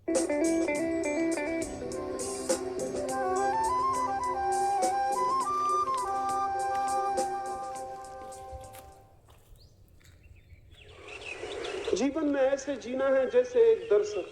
जीवन में ऐसे जीना है जैसे एक दर्शक,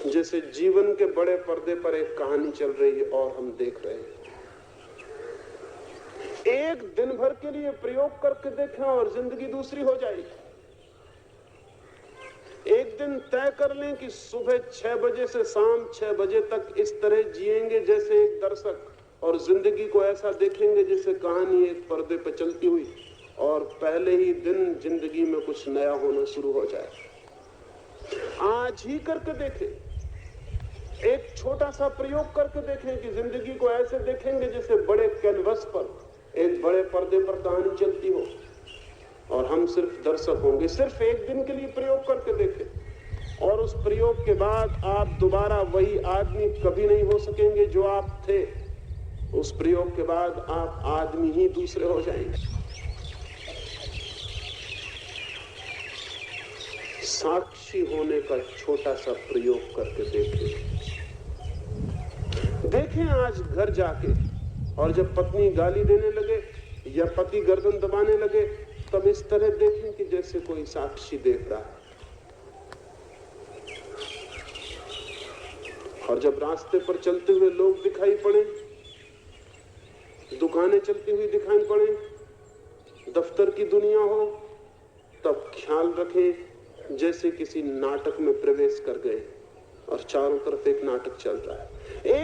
जैसे जीवन के बड़े पर्दे पर एक कहानी चल रही है और हम देख रहे हैं। एक दिन भर के लिए प्रयोग करके देखें और जिंदगी दूसरी हो जाएगी। एक दिन तय कर लें कि सुबह 6 बजे से शाम 6 बजे तक इस तरह जिएंगे जैसे एक दर्शक, और जिंदगी को ऐसा देखेंगे जैसे कहानी एक पर्दे पर चलती हुई, और पहले ही दिन जिंदगी में कुछ नया होना शुरू हो जाए। आज ही करके देखें, एक छोटा सा प्रयोग करके देखें कि जिंदगी को ऐसे देखेंगे जैसे बड़े कैनवस पर, एक बड़े पर्दे पर कहानी चलती हो और हम सिर्फ दर्शक होंगे। सिर्फ एक दिन के लिए प्रयोग करके देखें, और उस प्रयोग के बाद आप दोबारा वही आदमी कभी नहीं हो सकेंगे जो आप थे। उस प्रयोग के बाद आप आदमी ही दूसरे हो जाएंगे। साक्षी होने का छोटा सा प्रयोग करके देखें आज घर जाके, और जब पत्नी गाली देने लगे या पति गर्दन दबाने लगे, तब इस तरह देखें कि जैसे कोई साक्षी देख रहा है। और जब रास्ते पर चलते हुए लोग दिखाई पड़े, दुकानें चलती हुई दिखाई पड़े, दफ्तर की दुनिया हो, तब ख्याल रखें जैसे किसी नाटक में प्रवेश कर गए और चारों तरफ एक नाटक चल रहा है।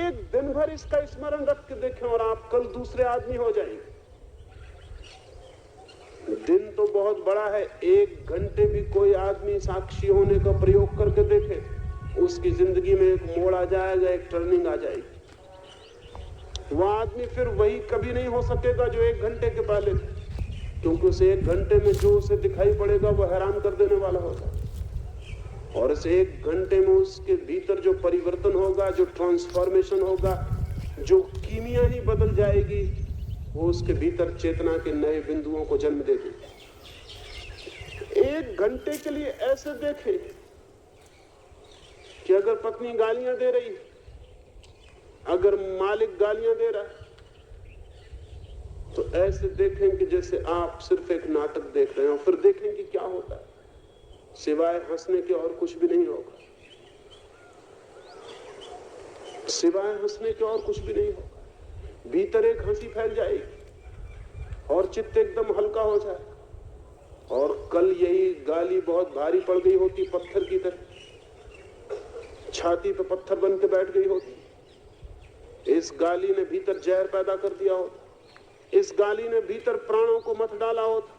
एक दिन भर इसका स्मरण रख के देखें और आप कल दूसरे आदमी हो जाएंगे। दिन तो बहुत बड़ा है, 1 घंटे भी कोई आदमी साक्षी होने का प्रयोग करके देखे, उसकी जिंदगी में एक मोड़ आ जाएगा, एक टर्निंग आ जाएगी। वह आदमी फिर वही कभी नहीं हो सकेगा जो 1 घंटे के पहले थे, क्योंकि उसे 1 घंटे में जो उसे दिखाई पड़ेगा वह हैरान कर देने वाला होगा। और इस 1 घंटे में उसके भीतर जो परिवर्तन होगा, जो ट्रांसफॉर्मेशन होगा, जो कीमिया ही बदल जाएगी, वो उसके भीतर चेतना के नए बिंदुओं को जन्म देगी। 1 घंटे के लिए ऐसे देखें कि अगर पत्नी गालियां दे रही, अगर मालिक गालियां दे रहा है, तो ऐसे देखें कि जैसे आप सिर्फ एक नाटक देख रहे हैं, और फिर देखें कि क्या होता है। सिवाय हंसने के और कुछ भी नहीं होगा, सिवाय हंसने के और कुछ भी नहीं होगा। भीतर एक हंसी फैल जाएगी और चित्त एकदम हल्का हो जाए। और कल यही गाली बहुत भारी पड़ गई होती, पत्थर की तरह छाती पे पत्थर बन के बैठ गई होती। इस गाली ने भीतर जहर पैदा कर दिया होता, इस गाली ने भीतर प्राणों को मत डाला होता,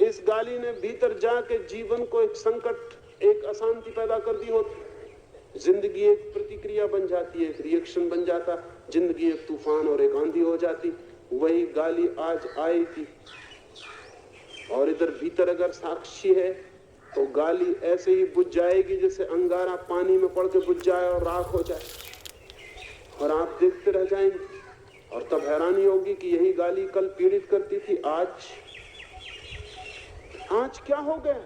इस गाली ने भीतर जाके जीवन को एक संकट, एक अशांति पैदा कर दी होती। जिंदगी एक प्रतिक्रिया बन जाती है, एक रिएक्शन बन जाता, जिंदगी एक तूफान और एक आंधी हो जाती। वही गाली आज आई थी, और इधर भीतर अगर साक्षी है तो गाली ऐसे ही बुझ जाएगी जैसे अंगारा पानी में पड़ के बुझ जाए और राख हो जाए, और आप देखते रह जाएंगे। और तब हैरानी होगी कि यही गाली कल पीड़ित करती थी, आज क्या हो गया।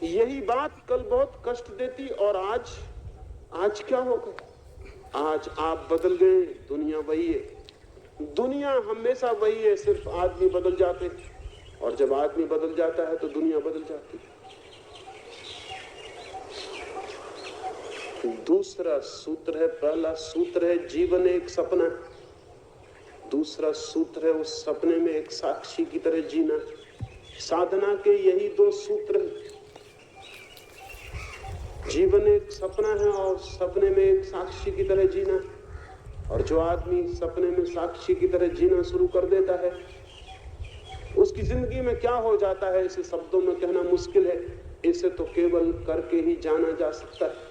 यही बात कल बहुत कष्ट देती, और आज क्या हो गया। आज आप बदल गए, दुनिया वही है। दुनिया हमेशा वही है, सिर्फ आदमी बदल जाते हैं, और जब आदमी बदल जाता है तो दुनिया बदल जाती है। दूसरा सूत्र है, पहला सूत्र है जीवन एक सपना, दूसरा सूत्र है उस सपने में एक साक्षी की तरह जीना। साधना के यही 2 सूत्र हैं। जीवन एक सपना है और सपने में एक साक्षी की तरह जीना। और जो आदमी सपने में साक्षी की तरह जीना शुरू कर देता है, उसकी जिंदगी में क्या हो जाता है इसे शब्दों में कहना मुश्किल है। इसे तो केवल करके ही जाना जा सकता है,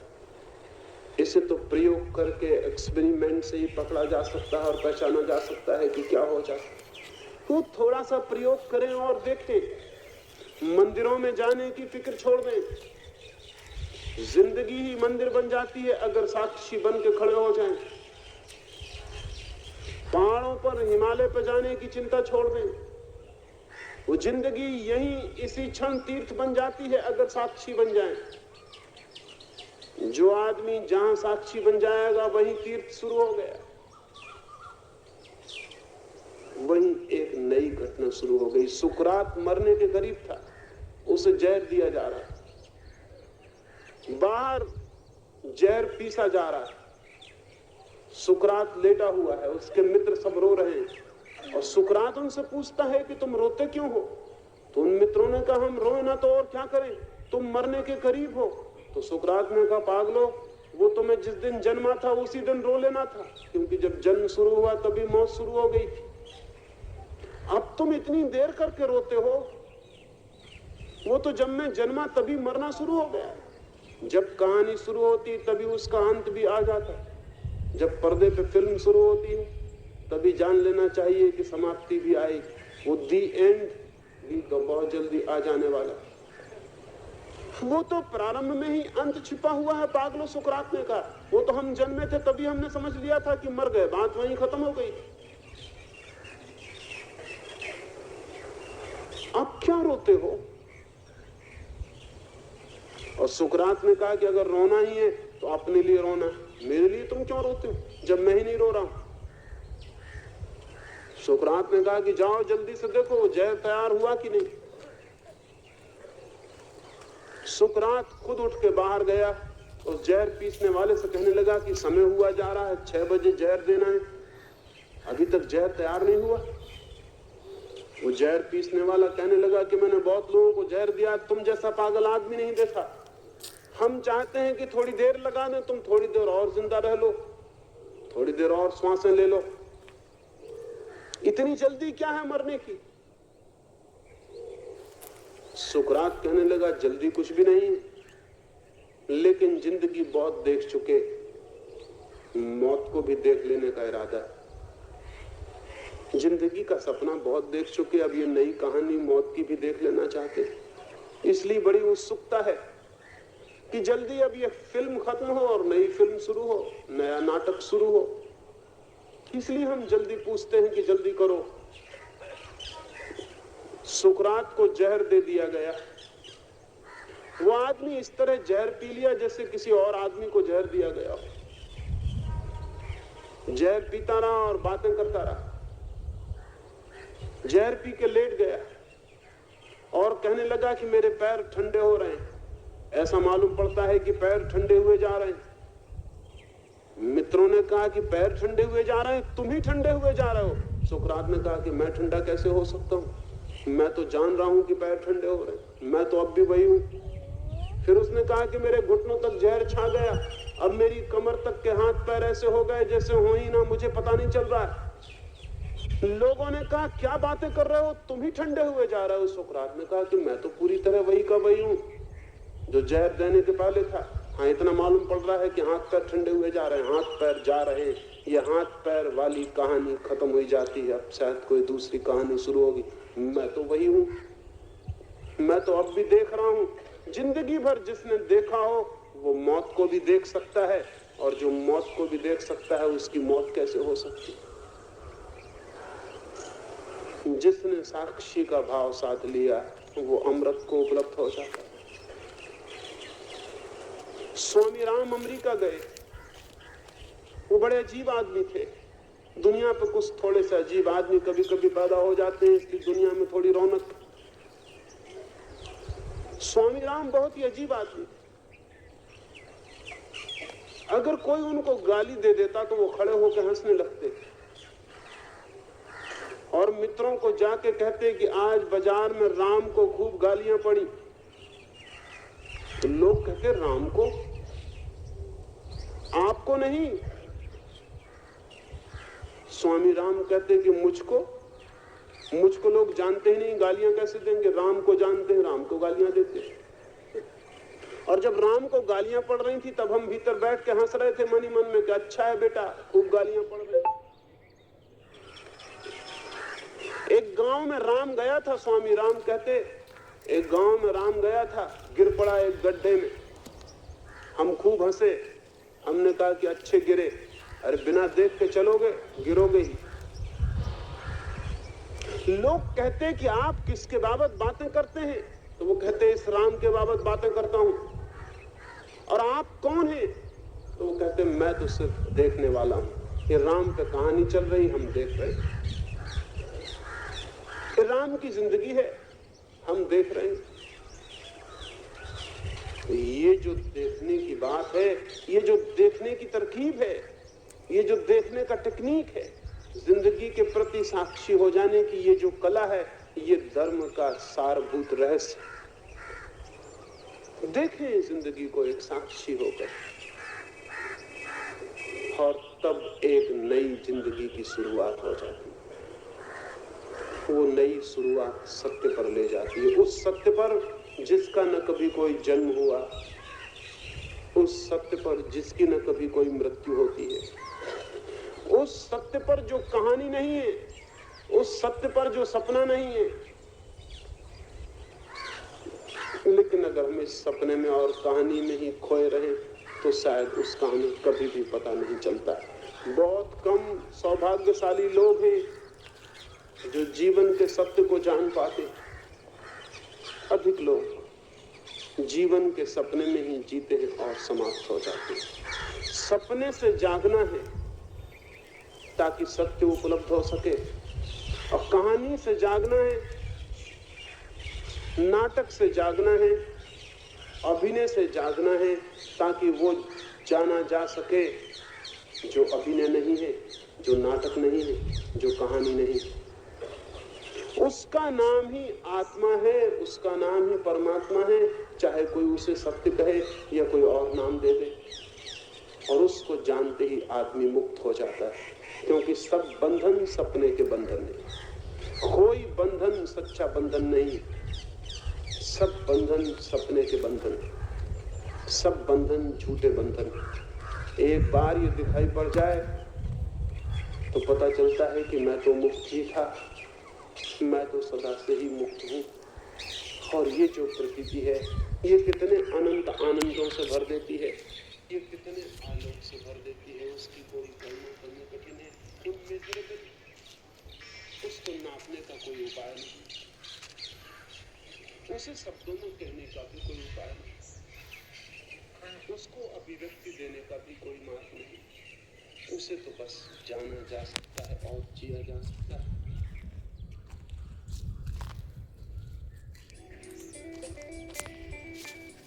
इसे तो प्रयोग करके, एक्सपेरिमेंट से ही पकड़ा जा सकता है और पहचाना जा सकता है कि क्या हो जाता है। तो थोड़ा सा प्रयोग करें और देखें। मंदिरों में जाने की फिक्र छोड़ दें, जिंदगी ही मंदिर बन जाती है अगर साक्षी बन के खड़े हो जाएं। पहाड़ों पर, हिमालय पर जाने की चिंता छोड़ दें, वो जिंदगी यही इसी क्षण तीर्थ बन जाती है अगर साक्षी बन जाए। जो आदमी जहां साक्षी बन जाएगा वहीं तीर्थ शुरू हो गया, वहीं एक नई घटना शुरू हो गई। सुकरात मरने के करीब था, उसे जहर दिया जा रहा है, बाहर जहर पीसा जा रहा है, सुकरात लेटा हुआ है, उसके मित्र सब रो रहे हैं और सुकरात उनसे पूछता है कि तुम रोते क्यों हो? तो उन मित्रों ने कहा हम रोए ना तो और क्या करें, तुम मरने के करीब हो। तो सुकरात ने कहा पागलो, वो तो मैं जिस दिन जन्मा था उसी दिन रो लेना था, क्योंकि जब जन्म शुरू हुआ तभी मौत शुरू हो गई। अब तुम इतनी देर करके रोते हो, वो तो जब मैं जन्मा तभी मरना शुरू हो गया। जब कहानी शुरू होती तभी उसका अंत भी आ जाता, जब पर्दे पे फिल्म शुरू होती है तभी जान लेना चाहिए कि समाप्ति भी आएगी। वो दी एंड भी तो बहुत जल्दी आ जाने वाला, वो तो प्रारंभ में ही अंत छिपा हुआ है। पागलो, सुकरात ने कहा, वो तो हम जन्मे थे तभी हमने समझ लिया था कि मर गए, बात वहीं खत्म हो गई। अब क्या रोते हो? और सुकरात ने कहा कि अगर रोना ही है तो अपने लिए रोना, मेरे लिए तुम क्यों रोते हो जब मैं ही नहीं रो रहा हूं? सुकरात ने कहा कि जाओ जल्दी से देखो जहर तैयार हुआ कि नहीं। सुकरात खुद उठ के बाहर गया, उस जहर पीसने वाले से कहने लगा कि समय हुआ जा रहा है, 6 बजे जहर देना है, अभी तक जहर तैयार नहीं हुआ। वो जहर पीसने वाला कहने लगा कि मैंने बहुत लोगों को जहर दिया, तुम जैसा पागल आदमी नहीं देखा। हम चाहते हैं कि थोड़ी देर लगा दें, तुम थोड़ी देर और जिंदा रह लो, थोड़ी देर और सांसें ले लो, इतनी जल्दी क्या है मरने की? सुकरात कहने लगा जल्दी कुछ भी नहीं, लेकिन जिंदगी बहुत देख चुके, मौत को भी देख लेने का इरादा है। जिंदगी का सपना बहुत देख चुके, अब ये नई कहानी मौत की भी देख लेना चाहते, इसलिए बड़ी उत्सुकता है कि जल्दी अब ये फिल्म खत्म हो और नई फिल्म शुरू हो, नया नाटक शुरू हो। इसलिए हम जल्दी पूछते हैं कि जल्दी करो। सुकरात को जहर दे दिया गया। वो आदमी इस तरह जहर पी लिया जैसे किसी और आदमी को जहर दिया गया हो। जहर पीता रहा और बातें करता रहा, जहर पी के लेट गया और कहने लगा कि मेरे पैर ठंडे हो रहे हैं, ऐसा मालूम पड़ता है कि पैर ठंडे हुए जा रहे हैं। मित्रों ने कहा कि पैर ठंडे हुए जा रहे हैं, तुम ही ठंडे हुए जा रहे हो। सुकरात ने कहा कि मैं ठंडा कैसे हो सकता हूं, मैं तो जान रहा हूं कि पैर ठंडे हो रहे हैं, मैं तो अब भी वही हूं। फिर उसने कहा कि मेरे घुटनों तक जहर छा गया, अब मेरी कमर तक के हाथ पैर ऐसे हो गए जैसे हो ही ना, मुझे पता नहीं चल रहा है। लोगों ने कहा क्या बातें कर रहे हो, तुम ही ठंडे हुए जा रहे हो। सुकरात ने कहा कि मैं तो पूरी तरह वही का वही हूं जो जहर देने के पहले था। हाँ, इतना मालूम पड़ रहा है कि हाथ पैर ठंडे हुए जा रहे हैं, हाथ पैर जा रहे हैं। ये हाथ पैर वाली कहानी खत्म हुई जाती है, अब शायद कोई दूसरी कहानी शुरू होगी। मैं तो वही हूं, मैं तो अब भी देख रहा हूं। जिंदगी भर जिसने देखा हो वो मौत को भी देख सकता है, और जो मौत को भी देख सकता है उसकी मौत कैसे हो सकती? जिसने साक्षी का भाव साध लिया वो अमृत को उपलब्ध हो जाता है। स्वामी राम अमेरिका गए, वो बड़े अजीब आदमी थे। दुनिया पे कुछ थोड़े से अजीब आदमी कभी कभी पैदा हो जाते हैं, इसलिए दुनिया में थोड़ी रौनक। स्वामी राम बहुत ही अजीब आदमी थे। अगर कोई उनको गाली दे देता तो वो खड़े होकर हंसने लगते और मित्रों को जाके कहते कि आज बाजार में राम को खूब गालियां पड़ी। तो लोग कहते राम को, आपको नहीं। स्वामी राम कहते कि मुझको लोग जानते ही नहीं, गालियां कैसे देंगे? राम को जानते हैं, राम को गालियां देते हैं। और जब राम को गालियां पड़ रही थी तब हम भीतर बैठ के हंस रहे थे मनी मन में कि अच्छा है बेटा, खूब गालियां पड़ रही। एक गांव में राम गया था, स्वामी राम कहते एक गांव में राम गया था, गिर पड़ा एक गड्ढे में। हम खूब हंसे, हमने कहा कि अच्छे गिरे। अरे बिना देख के चलोगे, गिरोगे ही। लोग कहते हैं कि आप किसके बाबत बातें करते हैं, तो वो कहते हैं इस राम के बाबत बातें करता हूं। और आप कौन हैं? तो वो कहते हैं मैं तो सिर्फ देखने वाला हूं। ये राम पे कहानी चल रही, हम देख रहे हैं। ये राम की जिंदगी है, हम देख रहे हैं। ये जो देखने की बात है, ये जो देखने की तरकीब है, ये जो देखने का टेक्निक है, जिंदगी के प्रति साक्षी हो जाने की ये जो कला है, ये धर्म का सारभूत रहस्य। देखें जिंदगी को एक साक्षी होकर, और तब एक नई जिंदगी की शुरुआत हो जाती है। वो नई शुरुआत सत्य पर ले जाती है, उस सत्य पर जिसका न कभी कोई जन्म हुआ, उस सत्य पर जिसकी न कभी कोई मृत्यु होती है, उस सत्य पर जो कहानी नहीं है, उस सत्य पर जो सपना नहीं है। लेकिन अगर हम इस सपने में और कहानी में ही खोए रहे तो शायद उसका हमें कभी भी पता नहीं चलता। बहुत कम सौभाग्यशाली लोग हैं जो जीवन के सत्य को जान पाते। अधिक लोग जीवन के सपने में ही जीते हैं और समाप्त हो जाते हैं। सपने से जागना है ताकि सत्य उपलब्ध हो सके, और कहानी से जागना है, नाटक से जागना है, अभिनय से जागना है, ताकि वो जाना जा सके जो अभिनय नहीं है, जो नाटक नहीं है, जो कहानी नहीं है। उसका नाम ही आत्मा है, उसका नाम ही परमात्मा है, चाहे कोई उसे सत्य कहे या कोई और नाम दे दे। और उसको जानते ही आदमी मुक्त हो जाता है, क्योंकि सब बंधन सपने के बंधन है। कोई बंधन सच्चा बंधन नहीं, सब बंधन सपने के बंधन, सब बंधन झूठे बंधन। एक बार ये दिखाई पड़ जाए तो पता चलता है कि मैं तो मुक्त ही था, मैं तो सदा से ही मुक्त हूं। और ये जो प्रकृति है, ये कितने अनंत आनंदों से भर देती है, ये कितने आलोक से भर देती है, उसकी कोई गणना करनी कठिन है। इमेजरेबल, उसको नापने का कोई उपाय नहीं, उसे शब्दों में कहने का भी कोई उपाय नहीं, उसको अभिव्यक्ति देने का भी कोई मार्ग नहीं। उसे तो बस जाना जा सकता है और जिया जा सकता है।